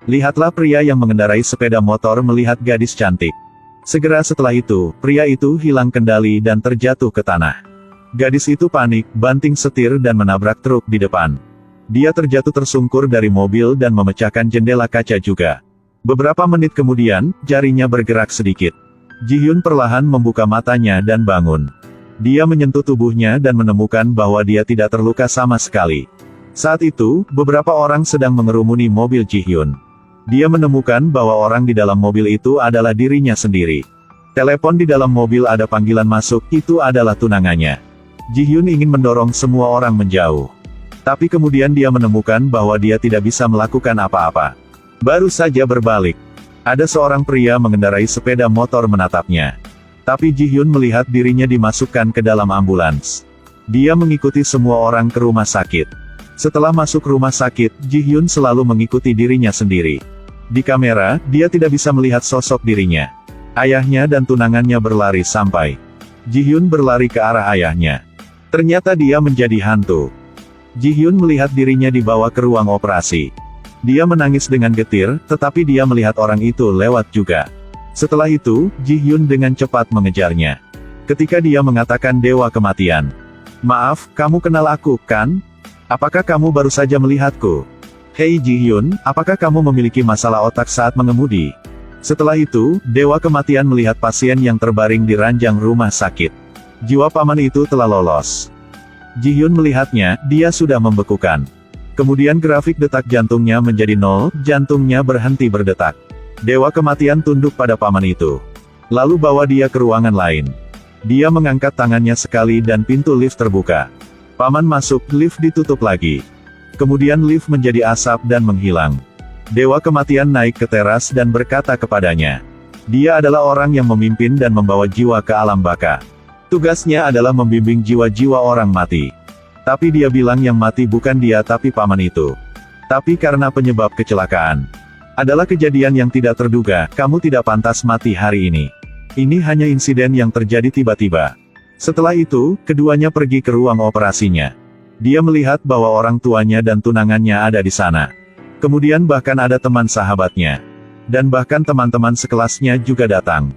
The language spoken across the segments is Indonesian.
Lihatlah pria yang mengendarai sepeda motor melihat gadis cantik. Segera setelah itu, pria itu hilang kendali dan terjatuh ke tanah. Gadis itu panik, banting setir dan menabrak truk di depan. Dia terjatuh tersungkur dari mobil dan memecahkan jendela kaca juga. Beberapa menit kemudian, jarinya bergerak sedikit. Ji-hyun perlahan membuka matanya dan bangun. Dia menyentuh tubuhnya dan menemukan bahwa dia tidak terluka sama sekali. Saat itu, beberapa orang sedang mengerumuni mobil Ji-hyun. Dia menemukan bahwa orang di dalam mobil itu adalah dirinya sendiri. Telepon di dalam mobil ada panggilan masuk, itu adalah tunangannya. Ji-hyun ingin mendorong semua orang menjauh. Tapi kemudian dia menemukan bahwa dia tidak bisa melakukan apa-apa. Baru saja berbalik. Ada seorang pria mengendarai sepeda motor menatapnya. Tapi Ji-hyun melihat dirinya dimasukkan ke dalam ambulans. Dia mengikuti semua orang ke rumah sakit. Setelah masuk rumah sakit, Ji-hyun selalu mengikuti dirinya sendiri. Di kamera, dia tidak bisa melihat sosok dirinya. Ayahnya dan tunangannya berlari sampai. Ji-hyun berlari ke arah ayahnya. Ternyata dia menjadi hantu. Ji-hyun melihat dirinya dibawa ke ruang operasi. Dia menangis dengan getir, tetapi dia melihat orang itu lewat juga. Setelah itu, Ji-hyun dengan cepat mengejarnya. Ketika dia mengatakan dewa kematian. Maaf, kamu kenal aku, kan? Apakah kamu baru saja melihatku? Hei Ji-hyun, apakah kamu memiliki masalah otak saat mengemudi? Setelah itu, dewa kematian melihat pasien yang terbaring di ranjang rumah sakit. Jiwa paman itu telah lolos. Ji-hyun melihatnya, dia sudah membekukan. Kemudian grafik detak jantungnya menjadi 0, jantungnya berhenti berdetak. Dewa kematian tunduk pada paman itu. Lalu bawa dia ke ruangan lain. Dia mengangkat tangannya sekali dan pintu lift terbuka. Paman masuk, lift ditutup lagi. Kemudian lift menjadi asap dan menghilang. Dewa kematian naik ke teras dan berkata kepadanya. Dia adalah orang yang memimpin dan membawa jiwa ke alam baka. Tugasnya adalah membimbing jiwa-jiwa orang mati. Tapi dia bilang yang mati bukan dia tapi paman itu. Tapi karena penyebab kecelakaan adalah kejadian yang tidak terduga, kamu tidak pantas mati hari ini. Ini hanya insiden yang terjadi tiba-tiba. Setelah itu, keduanya pergi ke ruang operasinya. Dia melihat bahwa orang tuanya dan tunangannya ada di sana. Kemudian bahkan ada teman sahabatnya. Dan bahkan teman-teman sekelasnya juga datang.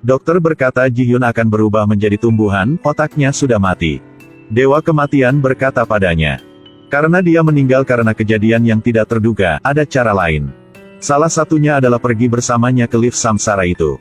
Dokter berkata Ji-hyun akan berubah menjadi tumbuhan, otaknya sudah mati. Dewa kematian berkata padanya. Karena dia meninggal karena kejadian yang tidak terduga, ada cara lain. Salah satunya adalah pergi bersamanya ke lift samsara itu.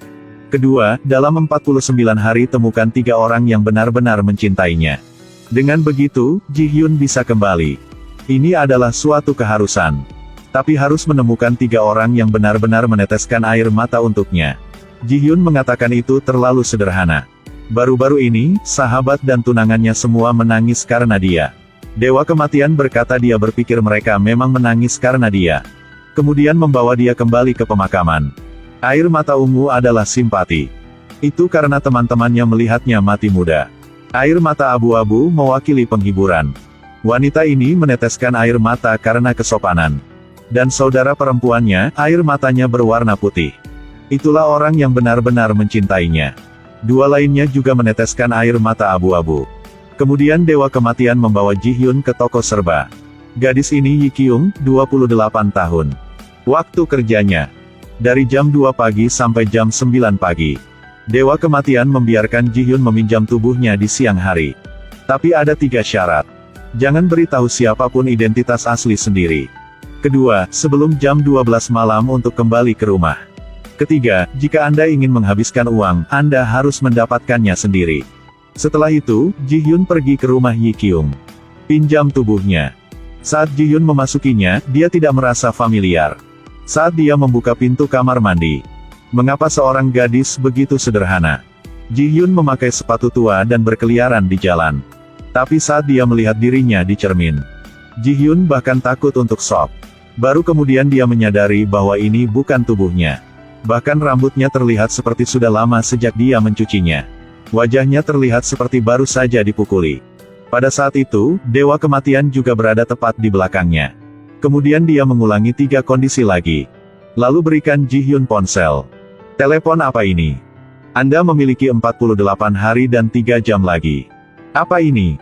Kedua, dalam 49 hari temukan 3 orang yang benar-benar mencintainya. Dengan begitu, Ji-hyun bisa kembali. Ini adalah suatu keharusan. Tapi harus menemukan 3 orang yang benar-benar meneteskan air mata untuknya. Ji-hyun mengatakan itu terlalu sederhana. Baru-baru ini, sahabat dan tunangannya semua menangis karena dia. Dewa kematian berkata dia berpikir mereka memang menangis karena dia. Kemudian membawa dia kembali ke pemakaman. Air mata ungu adalah simpati. Itu karena teman-temannya melihatnya mati muda. Air mata abu-abu mewakili penghiburan. Wanita ini meneteskan air mata karena kesopanan. Dan saudara perempuannya, air matanya berwarna putih. Itulah orang yang benar-benar mencintainya. 2 lainnya juga meneteskan air mata abu-abu. Kemudian Dewa Kematian membawa Ji-hyun ke toko serba. Gadis ini Yi Kyung, 28 tahun. Waktu kerjanya dari jam 2 pagi sampai jam 9 pagi. Dewa Kematian membiarkan Ji-hyun meminjam tubuhnya di siang hari. Tapi ada 3 syarat. Jangan beritahu siapapun identitas asli sendiri. Kedua, sebelum jam 12 malam untuk kembali ke rumah. Ketiga, jika Anda ingin menghabiskan uang, Anda harus mendapatkannya sendiri. Setelah itu, Ji-hyun pergi ke rumah Yi Kyung. Pinjam tubuhnya. Saat Ji-hyun memasukinya, dia tidak merasa familiar. Saat dia membuka pintu kamar mandi. Mengapa seorang gadis begitu sederhana? Ji-hyun memakai sepatu tua dan berkeliaran di jalan. Tapi saat dia melihat dirinya di cermin, Ji-hyun bahkan takut untuk shock. Baru kemudian dia menyadari bahwa ini bukan tubuhnya. Bahkan rambutnya terlihat seperti sudah lama sejak dia mencucinya. Wajahnya terlihat seperti baru saja dipukuli. Pada saat itu, Dewa Kematian juga berada tepat di belakangnya. Kemudian dia mengulangi 3 kondisi lagi. Lalu berikan Ji-hyun ponsel. Telepon apa ini? Anda memiliki 48 hari dan 3 jam lagi. Apa ini?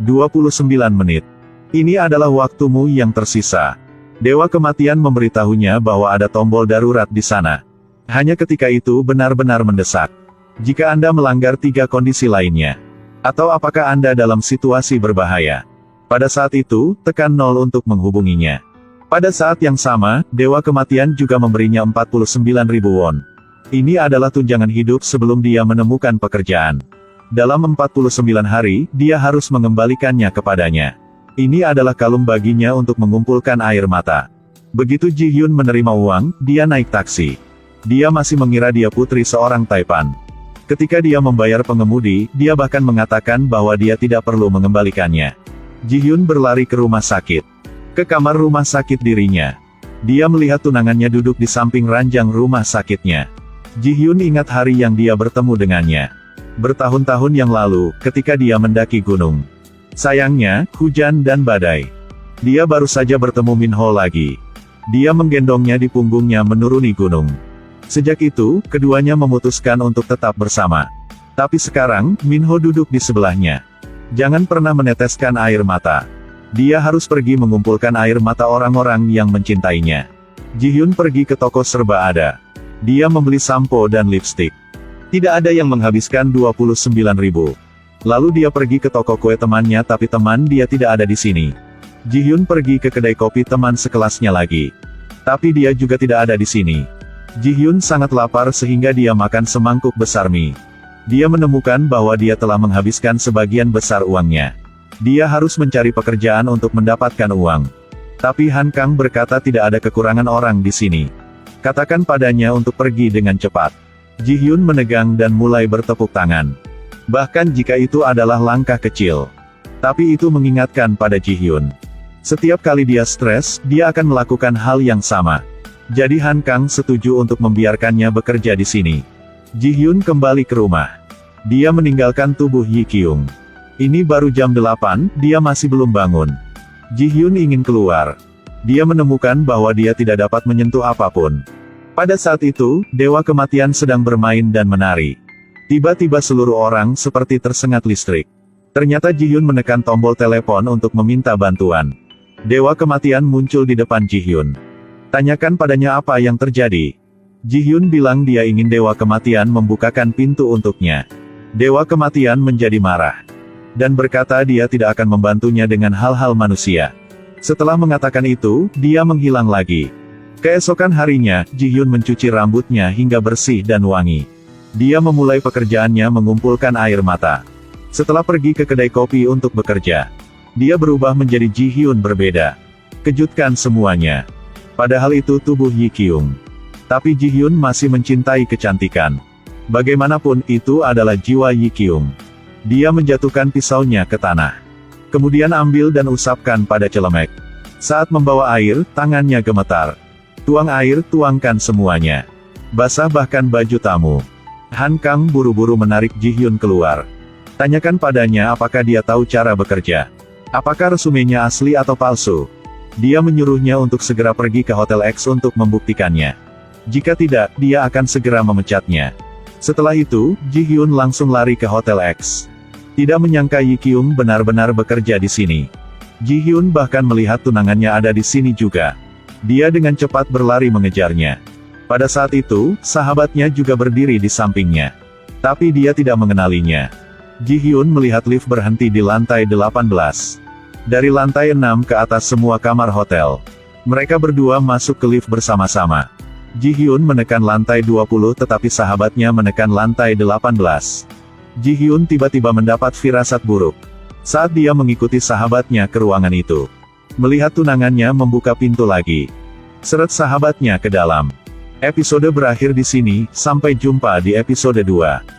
29 menit. Ini adalah waktumu yang tersisa. Dewa Kematian memberitahunya bahwa ada tombol darurat di sana. Hanya ketika itu benar-benar mendesak. Jika Anda melanggar 3 kondisi lainnya, atau apakah Anda dalam situasi berbahaya, pada saat itu, tekan 0 untuk menghubunginya. Pada saat yang sama, Dewa Kematian juga memberinya 49.000 won. Ini adalah tunjangan hidup sebelum dia menemukan pekerjaan. Dalam 49 hari, dia harus mengembalikannya kepadanya. Ini adalah kalung baginya untuk mengumpulkan air mata. Begitu Ji Hyun menerima uang, dia naik taksi. Dia masih mengira dia putri seorang Taipan. Ketika dia membayar pengemudi, dia bahkan mengatakan bahwa dia tidak perlu mengembalikannya. Ji Hyun berlari ke rumah sakit. Ke kamar rumah sakit dirinya. Dia melihat tunangannya duduk di samping ranjang rumah sakitnya. Ji Hyun ingat hari yang dia bertemu dengannya. Bertahun-tahun yang lalu, ketika dia mendaki gunung. Sayangnya, hujan dan badai. Dia baru saja bertemu Min Ho lagi. Dia menggendongnya di punggungnya menuruni gunung. Sejak itu, keduanya memutuskan untuk tetap bersama. Tapi sekarang, Min Ho duduk di sebelahnya. Jangan pernah meneteskan air mata. Dia harus pergi mengumpulkan air mata orang-orang yang mencintainya. Ji Hyun pergi ke toko serba ada. Dia membeli sampo dan lipstik. Tidak ada yang menghabiskan 29.000. Lalu dia pergi ke toko kue temannya tapi teman dia tidak ada di sini. Ji Hyun pergi ke kedai kopi teman sekelasnya lagi. Tapi dia juga tidak ada di sini. Ji Hyun sangat lapar sehingga dia makan semangkuk besar mie. Dia menemukan bahwa dia telah menghabiskan sebagian besar uangnya. Dia harus mencari pekerjaan untuk mendapatkan uang. Tapi Han Kang berkata tidak ada kekurangan orang di sini. Katakan padanya untuk pergi dengan cepat. Ji Hyun menegang dan mulai bertepuk tangan. Bahkan jika itu adalah langkah kecil. Tapi itu mengingatkan pada Ji Hyun. Setiap kali dia stres, dia akan melakukan hal yang sama. Jadi Han Kang setuju untuk membiarkannya bekerja di sini. Ji Hyun kembali ke rumah. Dia meninggalkan tubuh Yi Kyung. Ini baru jam 8, dia masih belum bangun. Ji Hyun ingin keluar. Dia menemukan bahwa dia tidak dapat menyentuh apapun. Pada saat itu, Dewa Kematian sedang bermain dan menari. Tiba-tiba seluruh orang seperti tersengat listrik. Ternyata Ji Hyun menekan tombol telepon untuk meminta bantuan. Dewa Kematian muncul di depan Ji Hyun. Tanyakan padanya apa yang terjadi. Ji Hyun bilang dia ingin Dewa Kematian membukakan pintu untuknya. Dewa Kematian menjadi marah. Dan berkata dia tidak akan membantunya dengan hal-hal manusia. Setelah mengatakan itu, dia menghilang lagi. Keesokan harinya, Ji Hyun mencuci rambutnya hingga bersih dan wangi. Dia memulai pekerjaannya mengumpulkan air mata. Setelah pergi ke kedai kopi untuk bekerja, dia berubah menjadi Ji Hyun berbeda. Kejutkan semuanya. Padahal itu tubuh Yi Kyung. Tapi Ji Hyun masih mencintai kecantikan. Bagaimanapun itu adalah jiwa Yi Kyung. Dia menjatuhkan pisaunya ke tanah. Kemudian ambil dan usapkan pada celemek. Saat membawa air, tangannya gemetar. Tuang air, tuangkan semuanya. Basah bahkan baju tamu. Han Kang buru-buru menarik Ji Hyun keluar. Tanyakan padanya apakah dia tahu cara bekerja. Apakah resumenya asli atau palsu. Dia menyuruhnya untuk segera pergi ke Hotel X untuk membuktikannya. Jika tidak, dia akan segera memecatnya. Setelah itu, Ji Hyun langsung lari ke Hotel X. Tidak menyangka Yi Kyung benar-benar bekerja di sini. Ji Hyun bahkan melihat tunangannya ada di sini juga. Dia dengan cepat berlari mengejarnya. Pada saat itu, sahabatnya juga berdiri di sampingnya. Tapi dia tidak mengenalinya. Ji Hyun melihat lift berhenti di lantai 18. Dari lantai 6 ke atas semua kamar hotel. Mereka berdua masuk ke lift bersama-sama. Ji Hyun menekan lantai 20 tetapi sahabatnya menekan lantai 18. Ji Hyun tiba-tiba mendapat firasat buruk. Saat dia mengikuti sahabatnya ke ruangan itu. Melihat tunangannya membuka pintu lagi. Seret sahabatnya ke dalam. Episode berakhir di sini, sampai jumpa di episode 2.